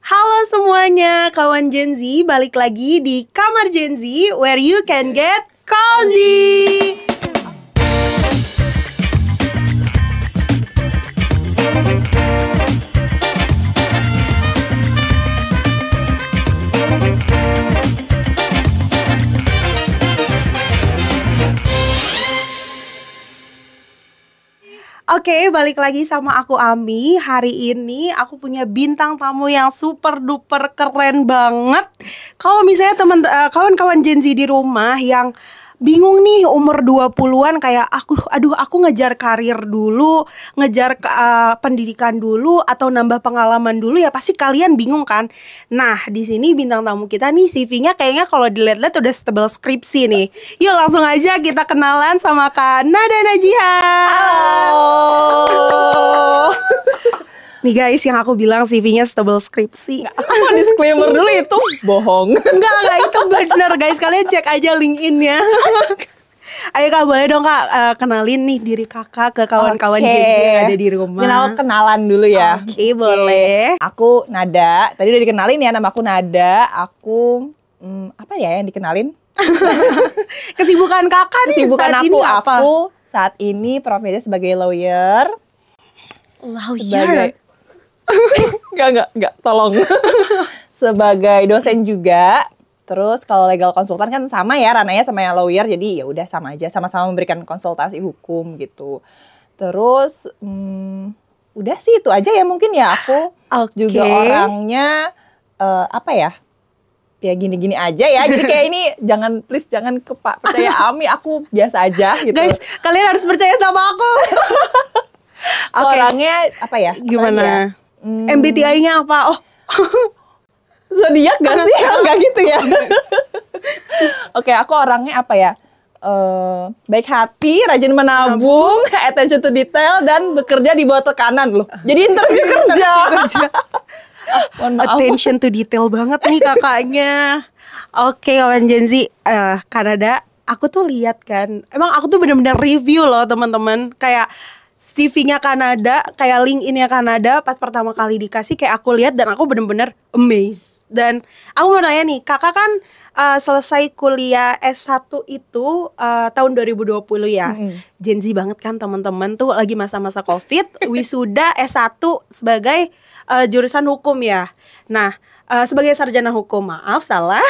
Halo semuanya, kawan Gen Z, balik lagi di Kamar Gen Z where you can get cozy. Oke, balik lagi sama aku Ami. Hari ini aku punya bintang tamu yang super duper keren banget. Kalau misalnya kawan-kawan Gen Z di rumah yang bingung nih umur 20-an kayak aku ngejar karir dulu, ngejar pendidikan dulu atau nambah pengalaman dulu, ya pasti kalian bingung kan. Nah, di sini bintang tamu kita nih CV-nya kayaknya kalau dilihat-lihat udah setebal skripsi nih. Yuk langsung aja kita kenalan sama Kak Nada Najiha. Halo. Nih guys, yang aku bilang CV-nya setebal skripsi. Apa disclaimer dulu itu bohong? Enggak, itu bener guys. Kalian cek aja LinkedIn-nya. Ayo Kak, boleh dong Kak kenalin nih diri Kakak ke kawan-kawan Gen Z yang ada di rumah. Kenalan dulu ya. Oke, boleh. Aku Nada. Tadi udah dikenalin ya, nama aku Nada. Aku apa ya yang dikenalin? Kesibukan Kakak nih Kesibukan saat aku, ini apa? Aku saat ini profesinya sebagai lawyer. Lawyer? Enggak, tolong. Sebagai dosen juga. Terus kalau legal konsultan kan sama ya ranahnya sama yang lawyer, jadi ya udah sama aja, sama-sama memberikan konsultasi hukum gitu. Terus udah sih itu aja ya mungkin ya aku. Juga orangnya apa ya? Ya gini-gini aja ya. Jadi kayak ini jangan percaya Ami, aku biasa aja gitu. Guys, kalian harus percaya sama aku. Orangnya apa ya? Gimana? MBTI-nya apa? Oh. Zodiak gak sih? Enggak gitu ya. Oke, aku orangnya apa ya? Baik hati, rajin menabung, attention to detail, dan bekerja di bawah tekanan loh. Jadi interview kerja. Attention to detail banget nih kakaknya. Oke, kawan Gen Z, Kanada, aku tuh lihat kan, emang aku tuh bener-bener review loh teman-teman. Kayak CV-nya Kanada, kayak LinkedIn-nya Kanada, pas pertama kali dikasih kayak aku lihat dan aku bener-bener amazed. Dan aku mau nanya nih, kakak kan selesai kuliah S1 itu tahun 2020 ya. Gen Z banget kan teman-teman, tuh lagi masa-masa Covid, wisuda S1 sebagai jurusan hukum ya. Nah, sebagai sarjana hukum, maaf salah.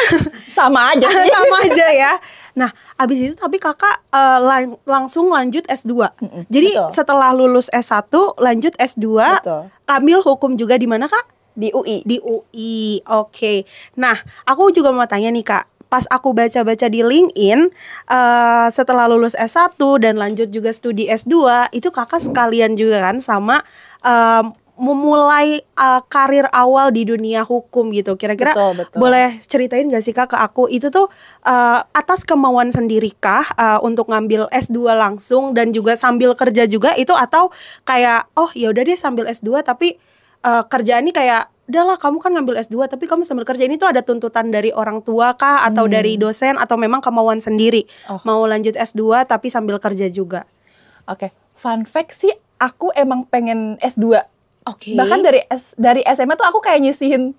Sama aja sih. Sama aja ya. Nah, abis itu tapi kakak langsung lanjut S2. Jadi betul. Setelah lulus S1 lanjut S2. Betul. Ambil hukum juga di mana Kak? Di UI. Di UI, oke. Nah, aku juga mau tanya nih Kak. Pas aku baca-baca di LinkedIn, setelah lulus S1 dan lanjut juga studi S2, itu kakak sekalian juga kan sama memulai karir awal di dunia hukum gitu. Kira-kira betul. boleh ceritain gak sih Kak ke aku, itu tuh atas kemauan sendiri kah untuk ngambil S2 langsung dan juga sambil kerja juga itu, atau kayak oh ya udah deh sambil S2 tapi kerjaan ini kayak udahlah kamu kan ngambil S2 tapi kamu sambil kerja, ini tuh ada tuntutan dari orang tua kah atau dari dosen atau memang kemauan sendiri mau lanjut S2 tapi sambil kerja juga? Oke, fun fact sih aku emang pengen S2. Oke. Bahkan dari SMA tuh aku kayak nyisihin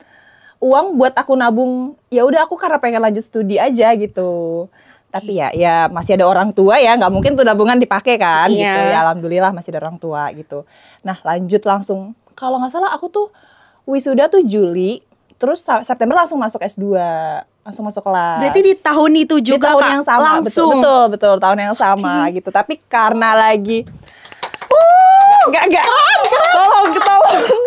uang buat aku nabung. Ya udah aku karena pengen lanjut studi aja gitu. Tapi ya masih ada orang tua ya, nggak mungkin tuh nabungan dipakai kan gitu. Ya alhamdulillah masih ada orang tua gitu. Nah, lanjut langsung. Kalau nggak salah aku tuh wisuda tuh Juli, terus September langsung masuk S2, langsung masuk kelas. Berarti di tahun itu juga di tahun yang sama, langsung. Betul, tahun yang sama gitu. Tapi karena lagi Enggak.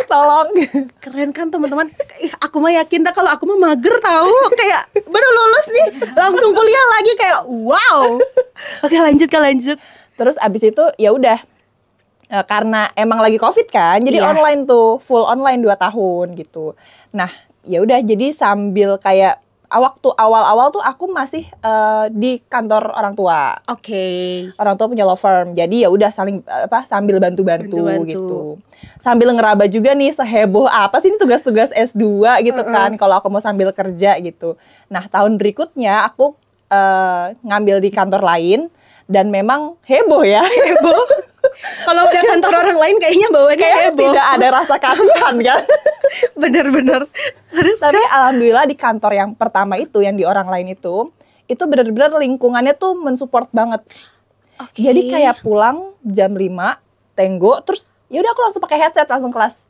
Tolong. Keren kan teman-teman. Aku mah yakin dah kalau aku mah mager tahu. Kayak baru lulus nih langsung kuliah lagi, kayak wow. Oke, lanjut. Terus abis itu ya udah, karena emang lagi Covid kan, jadi online tuh, full online 2 tahun gitu. Nah, ya udah jadi sambil kayak waktu awal-awal tuh aku masih di kantor orang tua. Oke. Orang tua punya law firm. Jadi ya udah sambil bantu-bantu gitu. Sambil ngeraba juga nih seheboh apa sih ini tugas-tugas S2 gitu kan kalau aku mau sambil kerja gitu. Nah, tahun berikutnya aku ngambil di kantor lain dan memang heboh ya. Heboh. Kalau udah kantor orang lain kayaknya bawaannya Kayak heboh. tidak ada rasa kasihan kan. Bener-bener. Terus Tapi Kak, alhamdulillah di kantor yang pertama itu, yang di orang lain itu benar-benar lingkungannya tuh mensupport banget. oke. Jadi kayak pulang jam 5, tenggo, terus ya udah aku langsung pakai headset langsung kelas.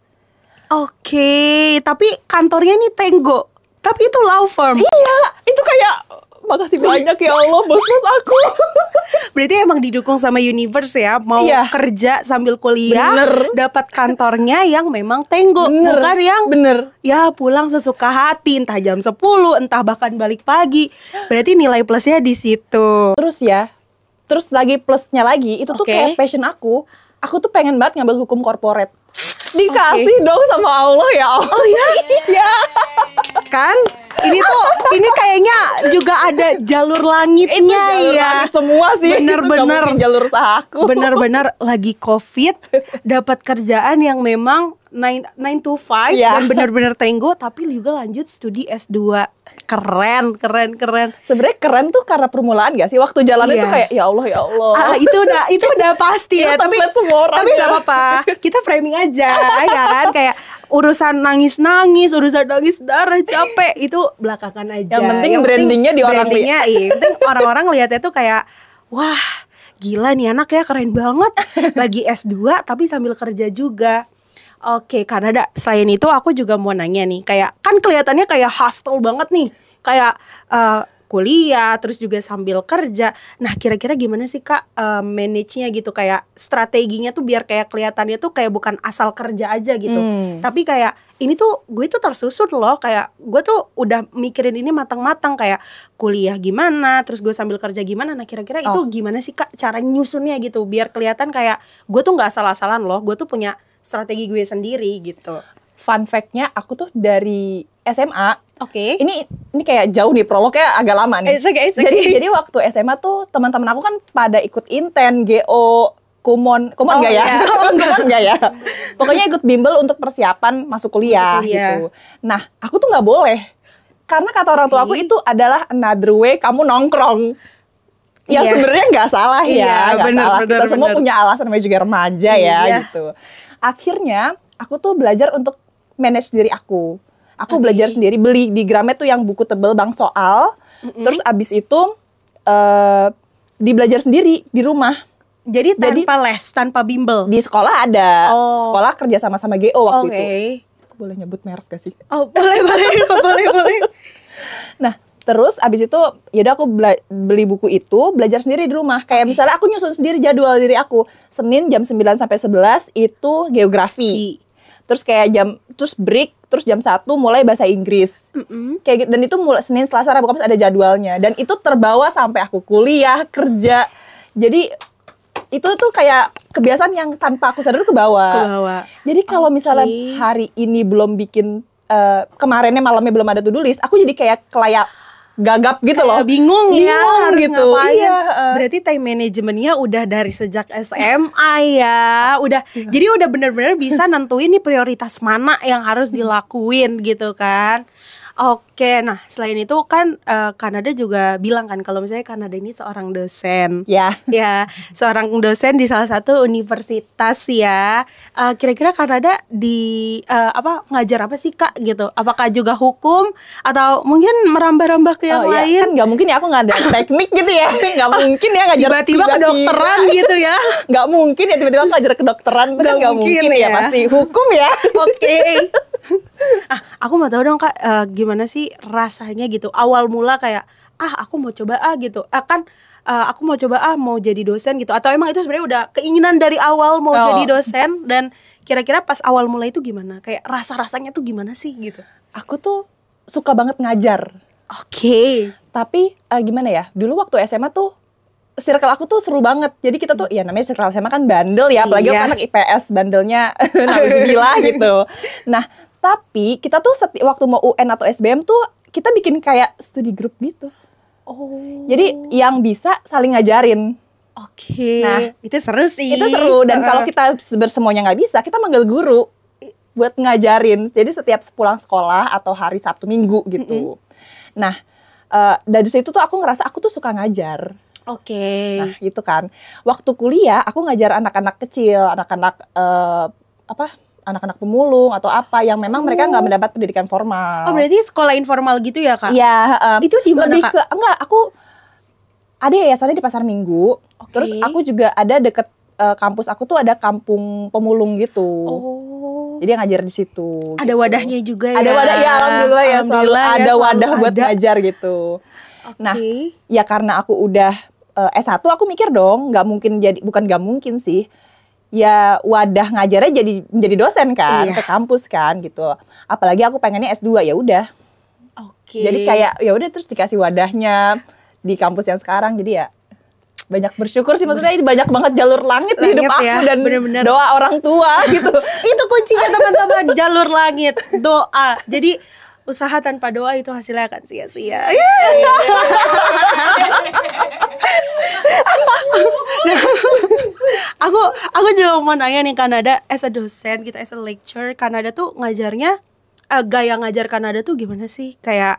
Oke, tapi kantornya nih Tenggo. Tapi itu law firm. Iya, itu kayak makasih banyak ya Allah bos-bos aku. Berarti emang didukung sama universe ya. Mau Iya. kerja sambil kuliah, Bener. dapat kantornya yang memang Tenggo, bukan yang bener. ya pulang sesuka hati, entah jam 10, entah bahkan balik pagi. Berarti nilai plusnya di situ. Terus lagi plusnya lagi, itu tuh Oke. kayak passion aku. Aku tuh pengen banget ngambil hukum korporat. Dikasih dong sama Allah ya Allah. Oh ya? Ya. Kan? Ini kayaknya juga ada jalur langitnya Jalur ya. langit semua sih. Bener-bener. Itu nggak mungkin jalur usaha aku. Bener-bener lagi COVID, dapat kerjaan yang memang 9 to 5 Iya. dan bener-bener Tenggo, tapi juga lanjut studi S2. Keren. Sebenarnya keren tuh karena permulaan gak sih? Waktu jalan Iya. itu kayak ya Allah ya Allah. Itu udah pasti ya, Itu tapi template semua orang tapi ya. nggak apa-apa. Kita framing aja ya kan, kayak urusan nangis, urusan nangis darah capek itu belakangan aja. Yang penting brandingnya di orang brandingnya, iya. Yang penting orang-orang lihatnya tuh kayak wah, gila nih anak ya, keren banget. Lagi S2 tapi sambil kerja juga. Oke, Kanada. Selain itu aku juga mau nanya nih, kayak kan kelihatannya kayak hustle banget nih. Kayak kuliah terus juga sambil kerja. Nah, kira-kira gimana sih Kak manage-nya gitu, kayak strateginya tuh biar kayak kelihatannya tuh kayak bukan asal kerja aja gitu. Tapi kayak ini tuh gue tuh tersusun loh, kayak gue tuh udah mikirin ini matang-matang, kayak kuliah gimana, terus gue sambil kerja gimana. Nah, kira-kira itu gimana sih Kak cara nyusunnya gitu biar kelihatan kayak gue tuh nggak asal-asalan loh, gue tuh punya strategi gue sendiri gitu. Fun fact-nya aku tuh dari SMA. Oke. Ini kayak jauh nih, prolognya agak lama nih. It's okay. Jadi waktu SMA tuh teman-teman aku kan pada ikut Inten, GO, Kumon enggak ya? iya. Kumon enggak ya? Pokoknya ikut bimbel untuk persiapan masuk kuliah, gitu. Nah, aku tuh nggak boleh. Karena kata orang tua aku itu adalah another way kamu nongkrong. Ya Iya. sebenarnya nggak salah ya, Iya, nggak salah. Kita semua bener. punya alasan, namanya juga remaja ya, Iya. gitu. Akhirnya aku tuh belajar untuk manage diri aku. Aku belajar sendiri, beli di Gramet tuh yang buku tebel bang soal. Terus abis itu dibelajar sendiri di rumah. Jadi tanpa les, tanpa bimbel. Di sekolah ada, Oh. sekolah kerja sama GO waktu Oke. itu. Aku boleh nyebut merek gak sih? Oh, boleh. Nah, terus abis itu yaudah aku beli buku itu, belajar sendiri di rumah. Kayak misalnya aku nyusun sendiri jadwal diri aku. Senin jam 9 sampai 11 itu geografi. Terus kayak terus break, terus jam 1 mulai bahasa Inggris. Kayak gitu. Dan itu mulai Senin, Selasa, Rabu, Kamis ada jadwalnya. Dan itu terbawa sampai aku kuliah, kerja. Jadi itu tuh kayak kebiasaan yang tanpa aku sadar ke bawah. Jadi kalau misalnya hari ini belum bikin, kemarinnya malamnya belum ada to-do list, aku jadi kayak gagap gitu loh. Bingung ya harus gitu. ngapain. Iya. Berarti time manajemennya udah dari sejak SMA ya. Jadi udah bener-bener bisa nentuin nih prioritas mana yang harus dilakuin gitu kan. Oke, nah selain itu kan Kanada juga bilang kan kalau misalnya Kanada ini seorang dosen. Ya. Ya, seorang dosen di salah satu universitas ya. Kira-kira Kanada di ngajar apa sih Kak gitu? Apakah juga hukum atau mungkin merambah-rambah ke yang lain? Kan nggak mungkin ya, aku nggak ada teknik gitu ya. Nggak mungkin ya ngajar Tiba-tiba kedokteran gitu ya. Nggak mungkin ya tiba-tiba aku ngajar kedokteran. Itu kan nggak mungkin ya, pasti hukum ya. Oke. Aku mau tahu dong Kak, gimana sih rasanya gitu awal mula kayak aku mau coba gitu. Aku mau coba mau jadi dosen gitu, atau emang itu sebenarnya udah keinginan dari awal mau jadi dosen? Dan kira-kira pas awal mula itu gimana? Kayak rasa-rasanya tuh gimana sih gitu? Aku tuh suka banget ngajar. Oke. Tapi gimana ya, dulu waktu SMA tuh circle aku tuh seru banget. Jadi kita tuh, ya namanya circle SMA kan bandel ya, apalagi aku anak IPS, bandelnya nauzubillah gitu. Nah, tapi kita tuh waktu mau UN atau SBM tuh kita bikin kayak studi grup gitu. Jadi yang bisa saling ngajarin. Oke. Nah, itu seru sih. Itu seru. Dan kalau kita bersemuanya nggak bisa, kita manggil guru buat ngajarin. Jadi setiap pulang sekolah atau hari Sabtu Minggu gitu. Nah, dari situ tuh aku ngerasa aku tuh suka ngajar. Oke. Nah, gitu kan. Waktu kuliah aku ngajar anak-anak kecil, anak-anak anak-anak pemulung atau apa yang memang mereka nggak mendapat pendidikan formal. Oh, berarti sekolah informal gitu ya, Kak? Iya, Itu di mana, lebih Kak? ke enggak, aku ada yayasannya di Pasar Minggu. Oke. Terus aku juga ada deket kampus aku tuh ada kampung pemulung gitu. Oh. Jadi ngajar di situ. Ada gitu. wadahnya juga ya. Ada wadah ya, alhamdulillah ya, selalu Alhamdulillah ya, ada selalu wadah buat ada. ngajar gitu. Oke. Nah, ya karena aku udah S1 aku mikir dong, bukan nggak mungkin sih. Ya wadah ngajarnya jadi dosen kan, Iya. ke kampus kan gitu. Apalagi aku pengennya S2, ya udah. Oke. Jadi kayak ya udah terus dikasih wadahnya di kampus yang sekarang. Jadi ya banyak bersyukur sih, maksudnya ini banyak banget jalur langit di hidup Langit aku ya, dan bener-bener. doa orang tua gitu. Itu kuncinya teman-teman, jalur langit, doa. Jadi usaha tanpa doa itu hasilnya akan sia-sia. Nah, aku juga mau nanya nih, Kanada as a dosen gitu, as a lecturer, Kanada tuh ngajarnya gaya ngajar Kanada tuh gimana sih? Kayak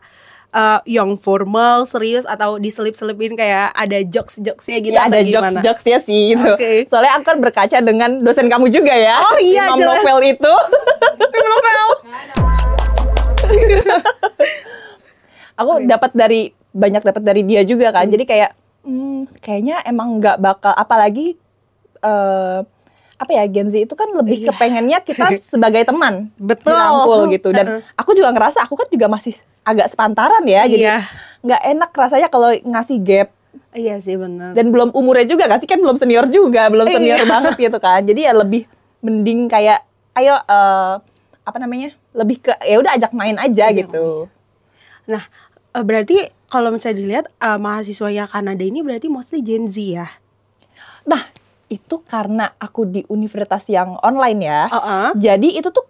yang formal, serius, atau diselip-selipin kayak ada jokes-jokesnya gitu Ya atau ada gimana? jokes-jokesnya sih gitu. Oke. Soalnya aku kan berkaca dengan dosen kamu juga ya. Oh iya, Imam jelas. Novel itu. Novel. Aku banyak dapat dari dia juga kan. Jadi kayak kayaknya emang nggak bakal, apalagi apa ya, Gen Z itu kan lebih Iya. kepengennya kita sebagai teman Betul. dirangkul gitu. Dan aku juga ngerasa aku kan juga masih agak sepantaran ya. Jadi Iya. nggak enak rasanya kalau ngasih gap. Iya sih, benar. Dan belum umurnya juga gak sih, kan belum senior juga, belum senior Iya. banget gitu kan. Jadi ya lebih mending kayak ayo apa namanya, lebih ke ya udah ajak main aja gitu. Nah, berarti kalau misalnya dilihat mahasiswanya Kanada ini berarti mostly Gen Z ya? Nah, itu karena aku di universitas yang online ya. Heeh. Jadi itu tuh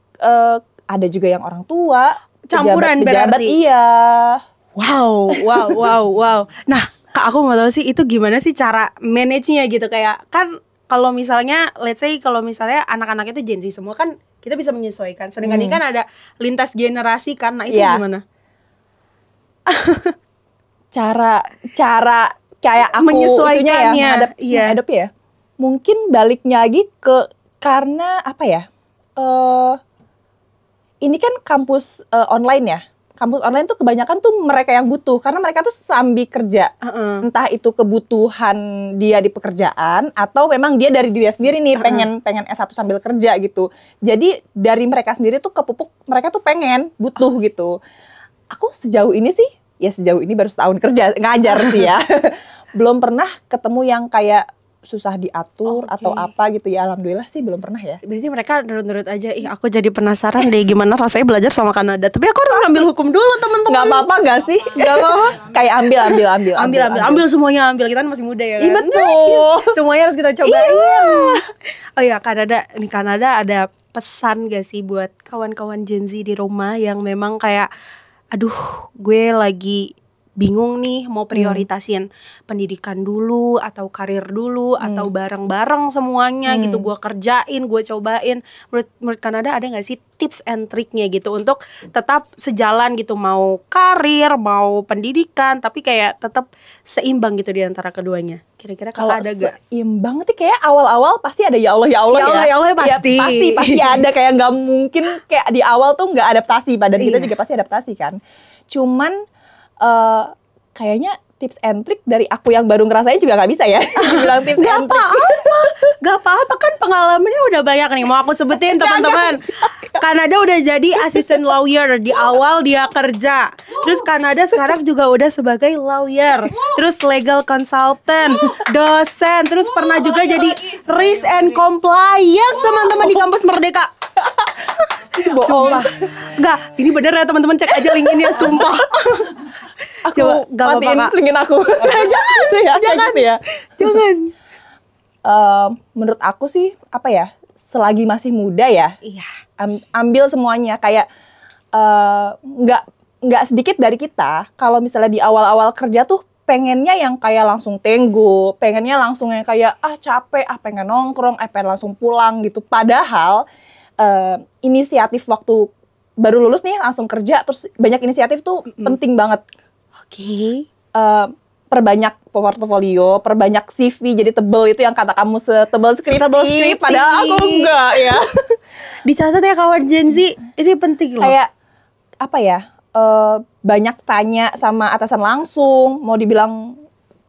ada juga yang orang tua, Campuran pejabat, berarti? iya. Wow. Nah, Kak, aku mau tahu sih itu gimana sih cara manage-nya gitu, kayak kan kalau misalnya let's say kalau misalnya anak-anak itu Gen Z semua kan kita bisa menyesuaikan. Sedangkan ini kan ada lintas generasi kan. Nah, itu Iya. gimana? Cara kayak aku Menyesuaikannya, itunya ya, iya. menghadapi ya. Mungkin baliknya lagi ke karena apa ya? Ini kan kampus online ya. Kampus online tuh kebanyakan tuh mereka yang butuh, karena mereka tuh sambil kerja. Entah itu kebutuhan dia di pekerjaan atau memang dia dari dia sendiri nih pengen S1 sambil kerja gitu. Jadi dari mereka sendiri tuh kepupuk, mereka tuh pengen butuh gitu. Aku sejauh ini sih, ya sejauh ini baru setahun kerja ngajar sih ya. Belum pernah ketemu yang kayak susah diatur atau apa gitu ya, alhamdulillah sih belum pernah ya. Berarti mereka nurut-nurut aja. Ih, aku jadi penasaran deh gimana rasanya belajar sama Kanada. Tapi aku harus ngambil hukum dulu, teman-teman. Nggak apa-apa nggak sih? Nggak apa-apa. Kayak ambil Semuanya ambil. Kita kan masih muda ya kan. Iya betul. Semuanya harus kita cobain. Iya. Oh ya, Kanada ada pesan gak sih buat kawan-kawan Gen Z di rumah yang memang kayak aduh, gue lagi bingung nih mau prioritasin pendidikan dulu atau karir dulu atau bareng-bareng semuanya gitu, gue kerjain, gue cobain. Menurut Kanada ada nggak sih tips and triknya gitu untuk tetap sejalan gitu, mau karir mau pendidikan tapi kayak tetap seimbang gitu di antara keduanya? Kira-kira Kalau kakak ada gak? seimbang tuh kayak awal-awal pasti ada ya Allah ya pasti. Ya, pasti ada, kayak nggak mungkin kayak di awal tuh nggak adaptasi, badan kita juga pasti adaptasi kan. Cuman kayaknya tips and trick dari aku yang baru ngerasain juga nggak bisa ya. Bilang tips and trick. Gak apa-apa kan, pengalamannya udah banyak nih. Mau aku sebutin teman-teman. Kanada udah jadi assistant lawyer. Di awal dia kerja. Terus Kanada sekarang juga udah sebagai lawyer. Terus legal consultant, dosen. Terus pernah juga jadi risk and compliance teman-teman di kampus Merdeka. Sumpah. Enggak, ini bener ya teman-teman, cek aja link ini ya, sumpah. Aku Coba, matiin linkin aku. Jangan. Gitu ya. Jangan. Menurut aku sih apa ya, selagi masih muda ya, Iya. ambil semuanya. Kayak nggak sedikit dari kita kalau misalnya di awal-awal kerja tuh pengennya yang kayak langsung tenggo, pengennya langsung yang kayak capek, pengen nongkrong, pengen langsung pulang gitu. Padahal inisiatif waktu baru lulus nih langsung kerja terus banyak inisiatif tuh penting banget. Oke. perbanyak portofolio, perbanyak CV jadi tebel itu yang kata kamu setebel skripsi, padahal aku enggak ya. Dicatat ya kawan Gen Z, ini penting loh. Kayak apa ya? Banyak tanya sama atasan langsung, mau dibilang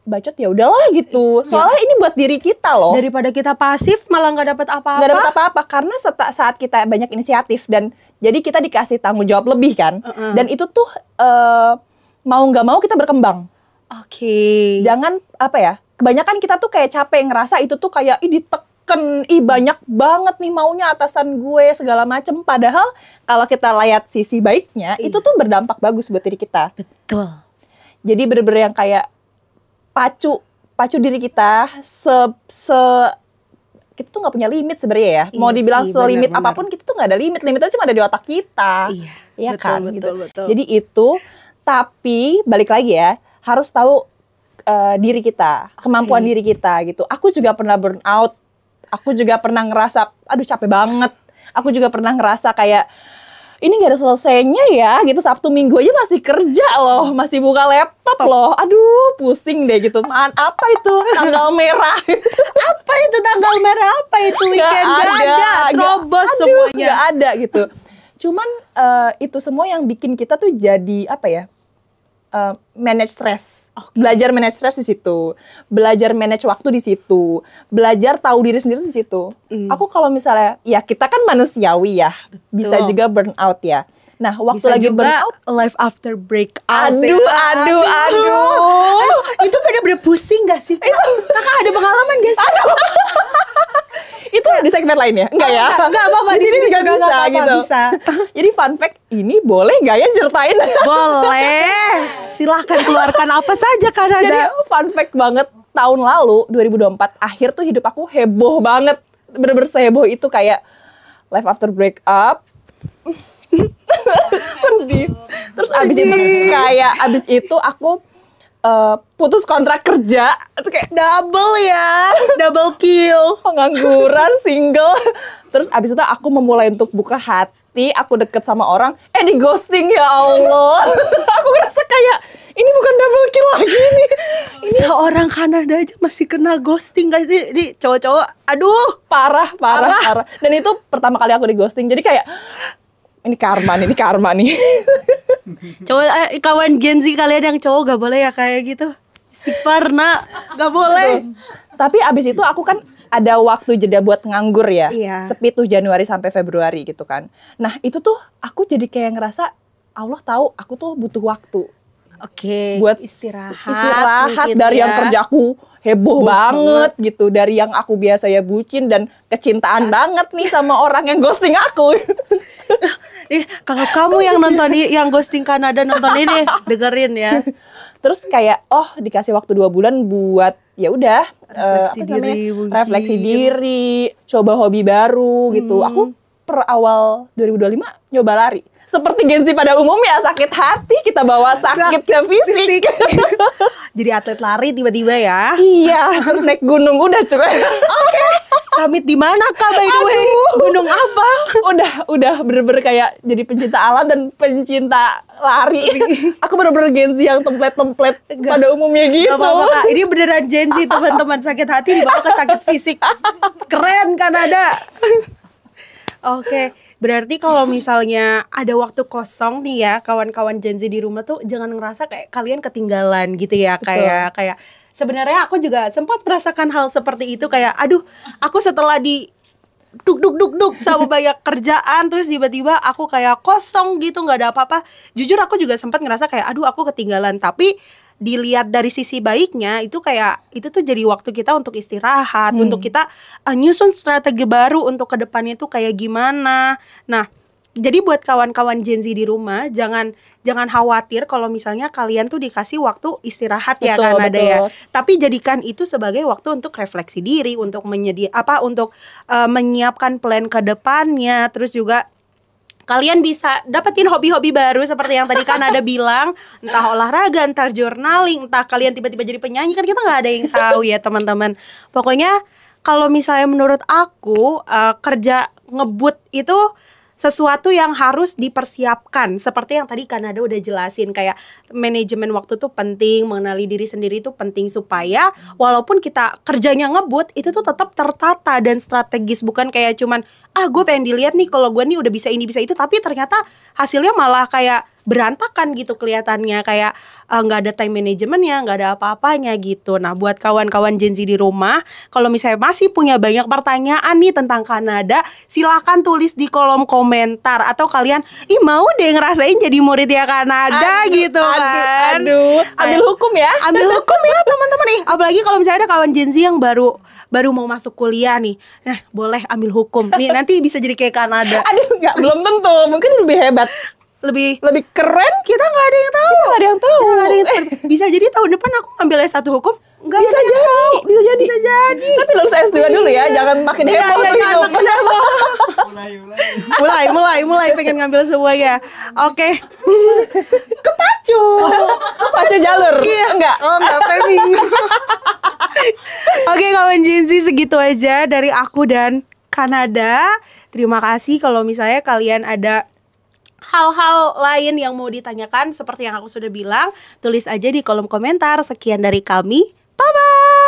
bacot ya udahlah gitu. Soalnya ini buat diri kita loh. Daripada kita pasif malah nggak dapat apa-apa. Nggak dapat apa-apa karena saat kita banyak inisiatif dan jadi kita dikasih tanggung jawab lebih kan. Dan itu tuh mau nggak mau kita berkembang. Oke. Jangan apa ya? Kebanyakan kita tuh kayak capek ngerasa itu tuh kayak diteken, banyak banget nih maunya atasan gue segala macem. Padahal kalau kita lihat sisi baiknya, itu tuh berdampak bagus buat diri kita. Betul. Jadi bener-bener yang kayak pacu diri kita kita tuh nggak punya limit sebenarnya ya. Mau dibilang selimit apapun kita tuh nggak ada limit. Limitnya cuma ada di otak kita. Iya kan? Betul. Jadi itu, tapi balik lagi ya, harus tahu diri kita, kemampuan diri kita gitu. Aku juga pernah burn out. Aku juga pernah ngerasa, aduh capek banget. Aku juga pernah ngerasa kayak, ini gak ada selesainya ya gitu. Sabtu Minggu aja masih kerja loh, masih buka laptop loh. Aduh pusing deh gitu. Apa itu tanggal merah? Apa itu tanggal merah? Apa itu weekend? Gak ada. Terobos semuanya. Gak ada gitu. Cuman itu semua yang bikin kita tuh jadi apa ya? Manage stress, belajar manage stress di situ, belajar manage waktu di situ, belajar tahu diri sendiri di situ. Aku kalau misalnya, ya kita kan manusiawi ya, bisa juga burn out ya. Nah, waktu bisa lagi juga burn out, life after break aduh. Itu bener-bener pusing gak sih? Kakak ada pengalaman gak sih? Itu di segmen lain ya? Enggak ya? Enggak apa-apa. Di sini juga bisa gitu. Bisa. Jadi fun fact, ini boleh gak ya ceritain? Boleh. Silahkan keluarkan apa saja kan ada. Jadi fun fact banget, tahun lalu 2024 akhir tuh hidup aku heboh banget. Bener-bener seheboh itu kayak life after break up. Sedih. Terus abis itu aku putus kontrak kerja. Terus kayak double kill. Pengangguran, single. Terus abis itu aku memulai untuk buka hati, aku deket sama orang, di ghosting ya Allah. Aku ngerasa kayak, ini bukan double kill lagi nih. Seorang Kanada aja masih kena ghosting guys. Di cowok-cowok, aduh. Parah. Dan itu pertama kali aku di ghosting, jadi kayak, ini karma nih. Cowok, kawan Gen Z kalian yang cowok gak boleh ya kayak gitu. Istighfar nak, gak boleh. Tapi abis itu aku kan ada waktu jeda buat nganggur ya. Iya. Sepi tuh Januari sampai Februari gitu kan. Nah itu tuh aku jadi kayak ngerasa Allah tahu aku tuh butuh waktu. Oke. Buat istirahat dari yang kerjaku heboh banget gitu. Dari yang aku biasa ya bucin dan kecintaan banget nih sama orang yang ghosting aku. Kalau kamu yang nonton yang ghosting Kanada nonton ini dengerin ya. Terus kayak dikasih waktu 2 bulan buat ya udah refleksi diri, coba hobi baru gitu. Aku per awal 2025 nyoba lari. Seperti Gen Z pada umumnya, sakit hati kita bawa sakit ke fisik. Jadi atlet lari tiba-tiba ya. Iya, terus naik gunung udah cuy. Oke. Summit di mana Kak by the way? Gunung apa? Udah bener-bener kayak jadi pencinta alam dan pencinta lari. Aku bener-bener Gen Z yang template pada umumnya gitu. Gak apa-apa Kak, ini beneran Gen Z teman-teman. Sakit hati dibawa ke sakit fisik. Keren Kanada. Oke. Berarti kalau misalnya ada waktu kosong nih ya, kawan-kawan Gen Z di rumah tuh jangan ngerasa kayak kalian ketinggalan gitu ya. Kayak sebenarnya aku juga sempat merasakan hal seperti itu, kayak aduh, aku setelah di duk sama banyak kerjaan terus tiba-tiba aku kayak kosong gitu, nggak ada apa-apa. Jujur aku juga sempat ngerasa kayak aduh aku ketinggalan, tapi dilihat dari sisi baiknya itu kayak itu tuh jadi waktu kita untuk istirahat, untuk kita nyusun strategi baru untuk kedepannya tuh kayak gimana. Nah, jadi buat kawan-kawan Gen Z di rumah jangan khawatir kalau misalnya kalian tuh dikasih waktu istirahat ya Kanada ya. Tapi jadikan itu sebagai waktu untuk refleksi diri, untuk menyiapkan plan ke depannya, terus juga kalian bisa dapetin hobi-hobi baru seperti yang tadi kan ada bilang, entah olahraga, entah journaling, entah kalian tiba-tiba jadi penyanyi, kan kita nggak ada yang tahu ya teman-teman. Pokoknya kalau misalnya menurut aku kerja ngebut itu sesuatu yang harus dipersiapkan. Seperti yang tadi Kanada udah jelasin, kayak manajemen waktu tuh penting, mengenali diri sendiri tuh penting supaya walaupun kita kerjanya ngebut, itu tuh tetap tertata dan strategis. Bukan kayak cuman gue pengen dilihat nih kalau gue nih udah bisa ini bisa itu, tapi ternyata hasilnya malah kayak berantakan gitu kelihatannya, kayak nggak ada time manajemennya, nggak ada apa-apanya gitu. Nah, buat kawan-kawan Gen Z di rumah, kalau misalnya masih punya banyak pertanyaan nih tentang Kanada, silakan tulis di kolom komentar, atau kalian mau deh ngerasain jadi murid ya Kanada gitu kan. Ambil hukum ya. Ambil hukum ya teman-teman nih. Apalagi kalau misalnya ada kawan Gen Z yang baru mau masuk kuliah nih. Nah, boleh ambil hukum. Nih nanti bisa jadi kayak Kanada. Aduh, belum tentu. Mungkin lebih hebat. Lebih keren. Kita nggak ada yang tahu. Bisa jadi tahun depan aku ngambil S1 hukum. Nggak Bisa jadi. Tapi lulus S2 dulu ya, jangan makin heboh. Mulai pengen ngambil semuanya. Oke. Kepacu jalur. Iya. Enggak framing. Oke, kawan Gen Z, segitu aja dari aku dan Kanada. Terima kasih. Kalau misalnya kalian ada hal-hal lain yang mau ditanyakan, seperti yang aku sudah bilang, tulis aja di kolom komentar. Sekian dari kami. Bye-bye.